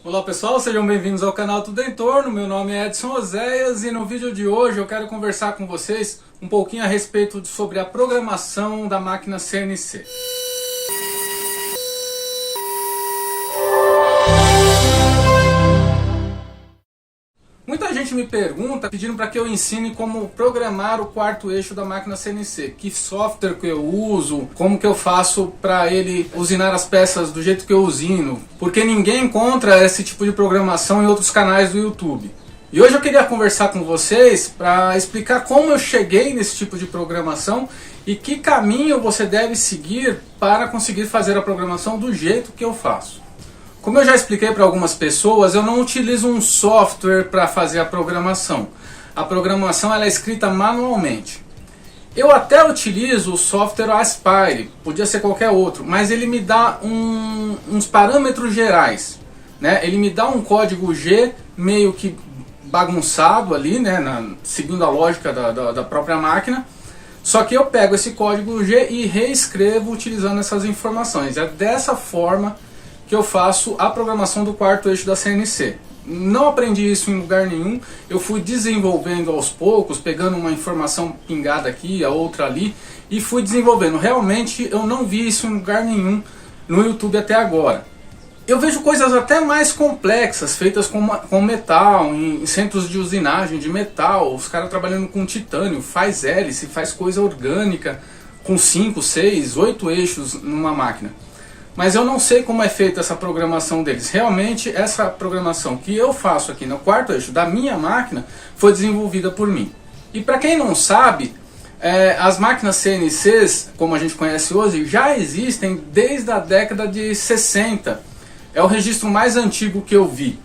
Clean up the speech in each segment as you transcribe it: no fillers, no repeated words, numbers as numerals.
Olá pessoal, sejam bem-vindos ao canal Tudo em Torno. Meu nome é Edson Oséias e no vídeo de hoje eu quero conversar com vocês um pouquinho a respeito sobre a programação da máquina CNC. Muita gente me pergunta, pedindo para que eu ensine como programar o quarto eixo da máquina CNC. Que software que eu uso, como que eu faço para ele usinar as peças do jeito que eu usino. Porque ninguém encontra esse tipo de programação em outros canais do YouTube. E hoje eu queria conversar com vocês para explicar como eu cheguei nesse tipo de programação e que caminho você deve seguir para conseguir fazer a programação do jeito que eu faço. Como eu já expliquei para algumas pessoas, eu não utilizo um software para fazer a programação. A programação ela é escrita manualmente. Eu até utilizo o software Aspire, podia ser qualquer outro, mas ele me dá uns parâmetros gerais, né? Ele me dá um código G meio que bagunçado ali, né? Seguindo a lógica da própria máquina. Só que eu pego esse código G e reescrevo utilizando essas informações. É dessa forma que eu faço a programação do quarto eixo da CNC. Não aprendi isso em lugar nenhum, eu fui desenvolvendo aos poucos, pegando uma informação pingada aqui, a outra ali, e fui desenvolvendo. Realmente eu não vi isso em lugar nenhum no YouTube até agora. Eu vejo coisas até mais complexas, feitas com metal, em centros de usinagem de metal, os caras trabalhando com titânio, faz hélice, faz coisa orgânica, com 5, 6, 8 eixos numa máquina. Mas eu não sei como é feita essa programação deles. Realmente essa programação que eu faço aqui no quarto eixo da minha máquina foi desenvolvida por mim. E para quem não sabe, as máquinas CNCs, como a gente conhece hoje, já existem desde a década de 60. É o registro mais antigo que eu vi.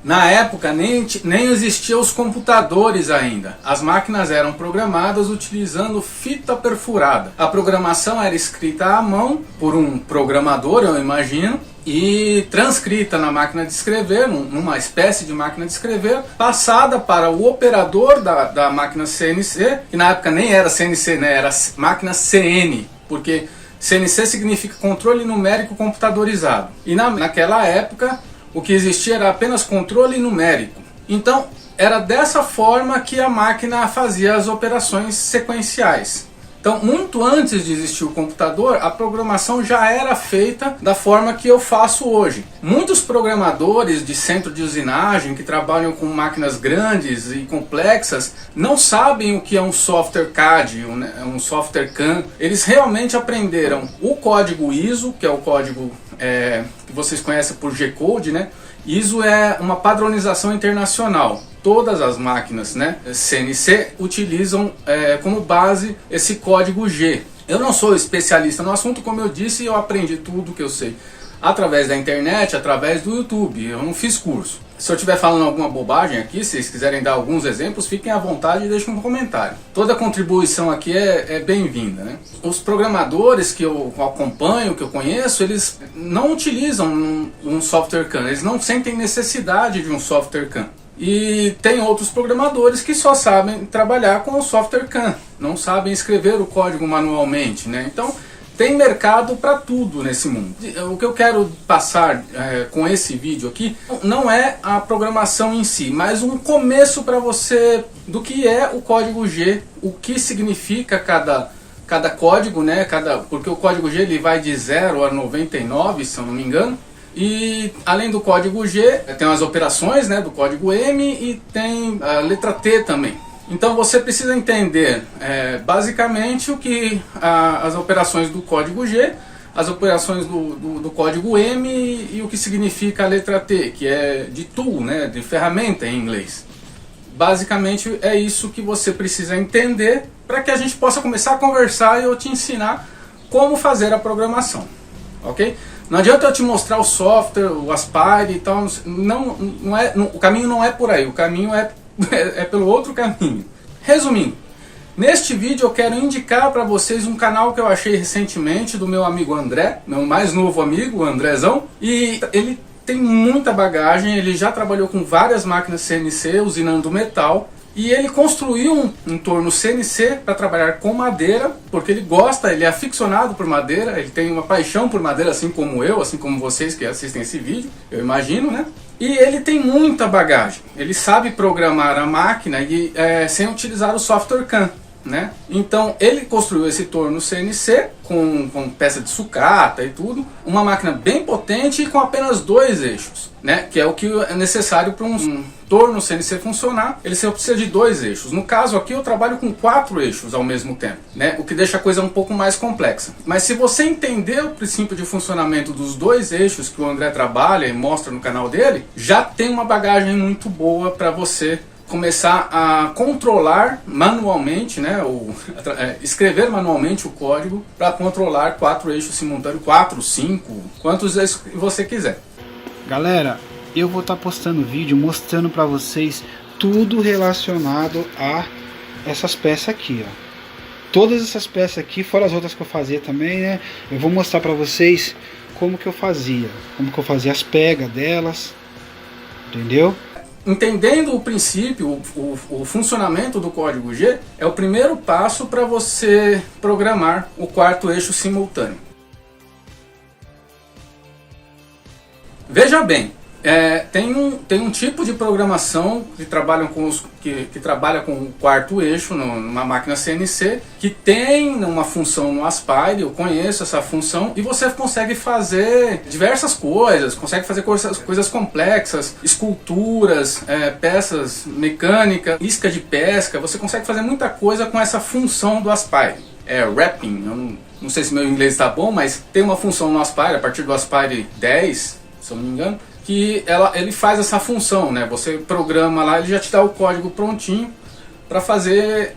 Na época nem existiam os computadores ainda. As máquinas eram programadas utilizando fita perfurada. A programação era escrita à mão por um programador, eu imagino, e transcrita na máquina de escrever, numa espécie de máquina de escrever, passada para o operador da máquina CNC, que na época nem era CNC, né? Era máquina CN, porque CNC significa controle numérico computadorizado. E naquela época o que existia era apenas controle numérico. Então, era dessa forma que a máquina fazia as operações sequenciais. Então, muito antes de existir o computador, a programação já era feita da forma que eu faço hoje. Muitos programadores de centro de usinagem que trabalham com máquinas grandes e complexas não sabem o que é um software CAD, um software CAM. Eles realmente aprenderam o código ISO, que é o código que vocês conhecem por G-Code, né? ISO é uma padronização internacional. Todas as máquinas, né, CNC utilizam como base esse código G. Eu não sou especialista no assunto, como eu disse, eu aprendi tudo que eu sei através da internet, através do YouTube. Eu não fiz curso. Se eu estiver falando alguma bobagem aqui, se vocês quiserem dar alguns exemplos, fiquem à vontade e deixem um comentário. Toda contribuição aqui é bem-vinda, né? Os programadores que eu acompanho, que eu conheço, eles não utilizam um software CAM, eles não sentem necessidade de um software CAM. E tem outros programadores que só sabem trabalhar com o software CAM, não sabem escrever o código manualmente, né? Então, tem mercado para tudo nesse mundo. O que eu quero passar com esse vídeo aqui não é a programação em si, mas um começo para você do que é o código G, o que significa cada código, né? Porque o código G ele vai de 0 a 99, se eu não me engano. E além do código G, tem as operações, né, do código M e tem a letra T também. Então você precisa entender basicamente o que as operações do código G, as operações do código M e o que significa a letra T, que é de tool, né, de ferramenta em inglês. Basicamente é isso que você precisa entender para que a gente possa começar a conversar e eu te ensinar como fazer a programação, ok? Não adianta eu te mostrar o software, o Aspire e tal, o caminho não é por aí, o caminho é pelo outro caminho. Resumindo, neste vídeo eu quero indicar para vocês um canal que eu achei recentemente do meu amigo André, meu mais novo amigo, o Andrezão, e ele tem muita bagagem, ele já trabalhou com várias máquinas CNC usinando metal, e ele construiu um torno CNC para trabalhar com madeira, porque ele gosta, ele é aficionado por madeira, ele tem uma paixão por madeira, assim como eu, assim como vocês que assistem esse vídeo, eu imagino, né? E ele tem muita bagagem, ele sabe programar a máquina sem utilizar o software CAN, né? Então ele construiu esse torno CNC com peça de sucata e tudo, uma máquina bem potente e com apenas 2 eixos, né? Que é o que é necessário para um torno CNC funcionar, ele só precisa de 2 eixos. No caso aqui eu trabalho com 4 eixos ao mesmo tempo, né? O que deixa a coisa um pouco mais complexa. Mas se você entender o princípio de funcionamento dos 2 eixos que o André trabalha e mostra no canal dele, já tem uma bagagem muito boa para você começar a controlar manualmente, né, ou escrever manualmente o código para controlar 4 eixos simultâneos, 4, 5, quantos você quiser. Galera, eu vou estar postando vídeo mostrando para vocês tudo relacionado a essas peças aqui, ó. Todas essas peças aqui, fora as outras que eu fazia também, né? Eu vou mostrar para vocês como que eu fazia as pegas delas, entendeu? Entendendo o princípio, o funcionamento do código G é o primeiro passo para você programar o 4º eixo simultâneo. Veja bem, tem um tipo de programação que trabalha com o 4º eixo numa máquina CNC, que tem uma função no Aspire. Eu conheço essa função e você consegue fazer diversas coisas, consegue fazer coisas complexas, esculturas, peças mecânicas, isca de pesca. Você consegue fazer muita coisa com essa função do Aspire. Wrapping, eu não sei se meu inglês está bom, mas tem uma função no Aspire, a partir do Aspire 10, se eu não me engano, que ele faz essa função, né? Você programa lá, ele já te dá o código prontinho para fazer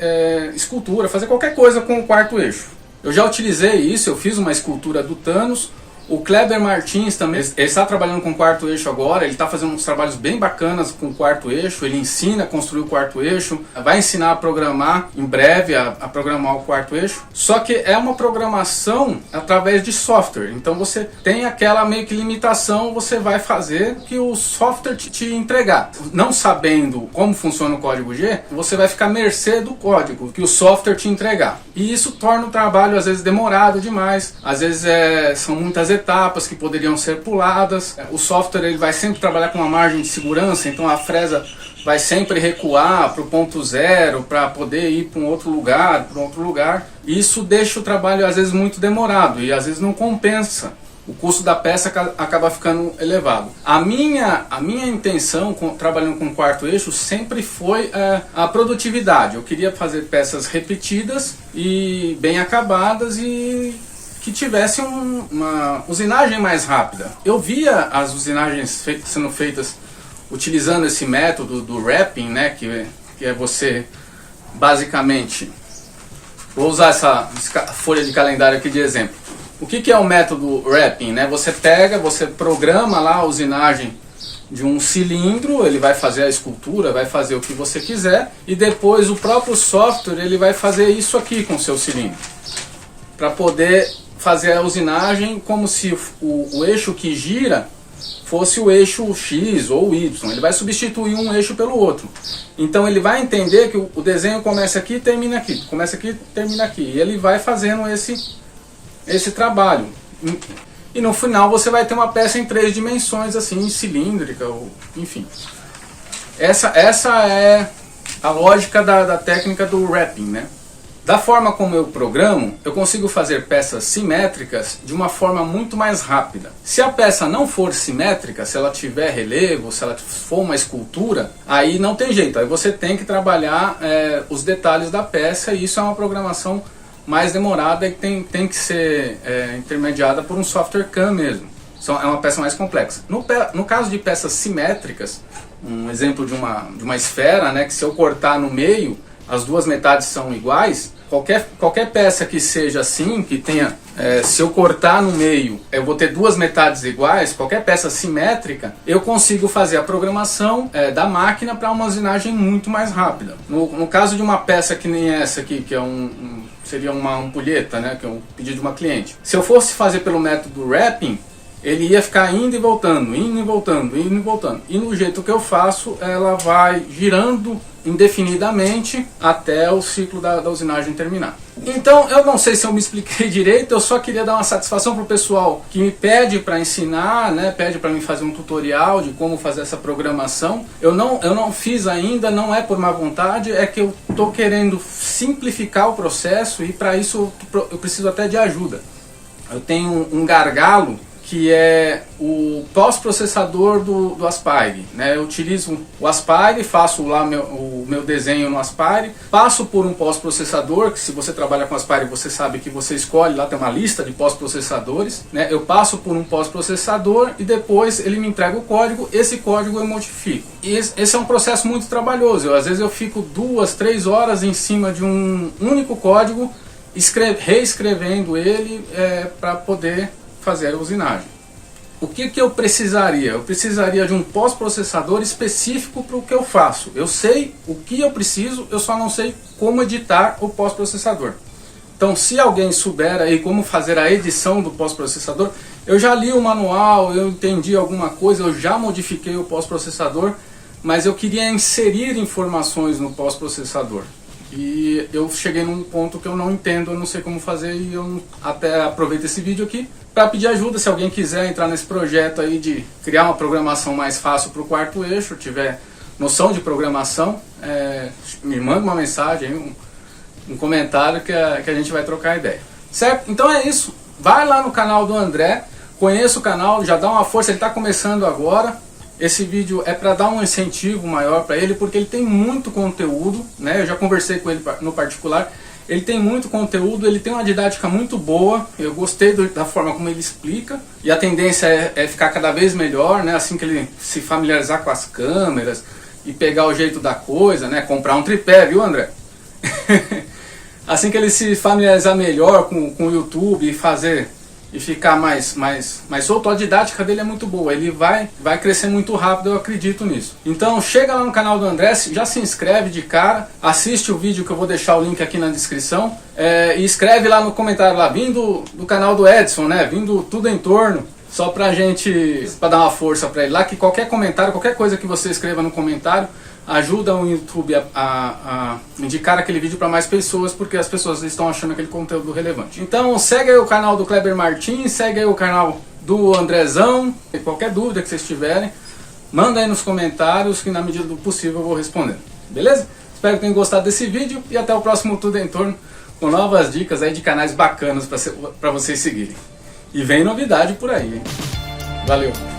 escultura, fazer qualquer coisa com o 4º eixo. Eu já utilizei isso, eu fiz uma escultura do Thanos. O Kleber Martins também, ele está trabalhando com o 4º eixo agora, ele está fazendo uns trabalhos bem bacanas com o 4º eixo, ele ensina a construir o 4º eixo, vai ensinar a programar em breve, a programar o 4º eixo, só que é uma programação através de software, então você tem aquela meio que limitação, você vai fazer que o software te entregar. Não sabendo como funciona o código G, você vai ficar à mercê do código que o software te entregar. E isso torna o trabalho às vezes demorado demais, às vezes são muitas etapas que poderiam ser puladas. O software ele vai sempre trabalhar com uma margem de segurança, então a fresa vai sempre recuar para o ponto 0 para poder ir para um outro lugar, Isso deixa o trabalho às vezes muito demorado e às vezes não compensa. O custo da peça acaba ficando elevado. A minha intenção trabalhando com o 4º eixo sempre foi a produtividade. Eu queria fazer peças repetidas e bem acabadas e que tivesse uma usinagem mais rápida. Eu via as usinagens sendo feitas utilizando esse método do wrapping, né, que é você basicamente, vou usar essa folha de calendário aqui de exemplo. O que é o método wrapping, né? Você programa lá a usinagem de um cilindro, ele vai fazer a escultura, vai fazer o que você quiser e depois o próprio software ele vai fazer isso aqui com o seu cilindro para poder fazer a usinagem como se o eixo que gira fosse o eixo X ou Y. Ele vai substituir um eixo pelo outro. Então ele vai entender que o desenho começa aqui e termina aqui. Começa aqui e termina aqui. E ele vai fazendo esse trabalho. E no final você vai ter uma peça em 3 dimensões, assim, cilíndrica, ou, enfim. Essa é a lógica da técnica do wrapping, né? Da forma como eu programo, eu consigo fazer peças simétricas de uma forma muito mais rápida. Se a peça não for simétrica, se ela tiver relevo, se ela for uma escultura, aí não tem jeito, aí você tem que trabalhar os detalhes da peça e isso é uma programação mais demorada e tem que ser intermediada por um software CAM mesmo. É uma peça mais complexa. No caso de peças simétricas, um exemplo de uma esfera, né, que se eu cortar no meio, as duas metades são iguais. Qualquer peça que seja assim, que tenha, se eu cortar no meio, eu vou ter duas metades iguais, qualquer peça simétrica, eu consigo fazer a programação da máquina para uma usinagem muito mais rápida. No caso de uma peça que nem essa aqui, que é seria uma ampulheta, né, que é um pedido de uma cliente. Se eu fosse fazer pelo método wrapping, ele ia ficar indo e voltando, indo e voltando, indo e voltando. E no jeito que eu faço, ela vai girando indefinidamente até o ciclo da usinagem terminar. Então, eu não sei se eu me expliquei direito, eu só queria dar uma satisfação para o pessoal que me pede para ensinar, né, pede para mim fazer um tutorial de como fazer essa programação. Eu não fiz ainda, não é por má vontade, é que eu estou querendo simplificar o processo e para isso eu preciso até de ajuda. Eu tenho um gargalo que é o pós-processador do Aspire, né? Eu utilizo o Aspire, faço lá o meu desenho no Aspire, passo por um pós-processador, que se você trabalha com Aspire você sabe que você escolhe, lá tem uma lista de pós-processadores, né? Eu passo por um pós-processador e depois ele me entrega o código, esse código eu modifico. E esse é um processo muito trabalhoso, às vezes eu fico 2, 3 horas em cima de um único código, reescrevendo ele para poder fazer a usinagem. O que eu precisaria? Eu precisaria de um pós-processador específico para o que eu faço. Eu sei o que eu preciso, eu só não sei como editar o pós-processador. Então, se alguém souber aí como fazer a edição do pós-processador, eu já li o manual, eu entendi alguma coisa, eu já modifiquei o pós-processador, mas eu queria inserir informações no pós-processador. E eu cheguei num ponto que eu não entendo, eu não sei como fazer, e eu até aproveito esse vídeo aqui para pedir ajuda. Se alguém quiser entrar nesse projeto aí de criar uma programação mais fácil para o quarto eixo, tiver noção de programação, me manda uma mensagem, um comentário que a gente vai trocar ideia. Certo? Então é isso. Vai lá no canal do André, conheça o canal, já dá uma força, ele está começando agora. Esse vídeo é para dar um incentivo maior para ele, porque ele tem muito conteúdo, né? Eu já conversei com ele no particular. Ele tem muito conteúdo, ele tem uma didática muito boa. Eu gostei da forma como ele explica. E a tendência é ficar cada vez melhor, né? Assim que ele se familiarizar com as câmeras e pegar o jeito da coisa, né? Comprar um tripé, viu, André? Assim que ele se familiarizar melhor com o YouTube e ficar mais solto, a didática dele é muito boa, ele vai crescer muito rápido, eu acredito nisso. Então chega lá no canal do André, já se inscreve de cara, assiste o vídeo que eu vou deixar o link aqui na descrição, e escreve lá no comentário, lá, vindo do canal do Edson, né, vindo tudo em torno, só pra dar uma força pra ele lá, que qualquer comentário, qualquer coisa que você escreva no comentário, ajuda o YouTube a indicar aquele vídeo para mais pessoas, porque as pessoas estão achando aquele conteúdo relevante. Então segue aí o canal do Kleber Martins, segue aí o canal do Andrezão, e qualquer dúvida que vocês tiverem, manda aí nos comentários que na medida do possível eu vou respondendo. Beleza? Espero que tenham gostado desse vídeo e até o próximo Tudo em Torno, com novas dicas aí de canais bacanas para vocês seguirem. E vem novidade por aí, hein? Valeu!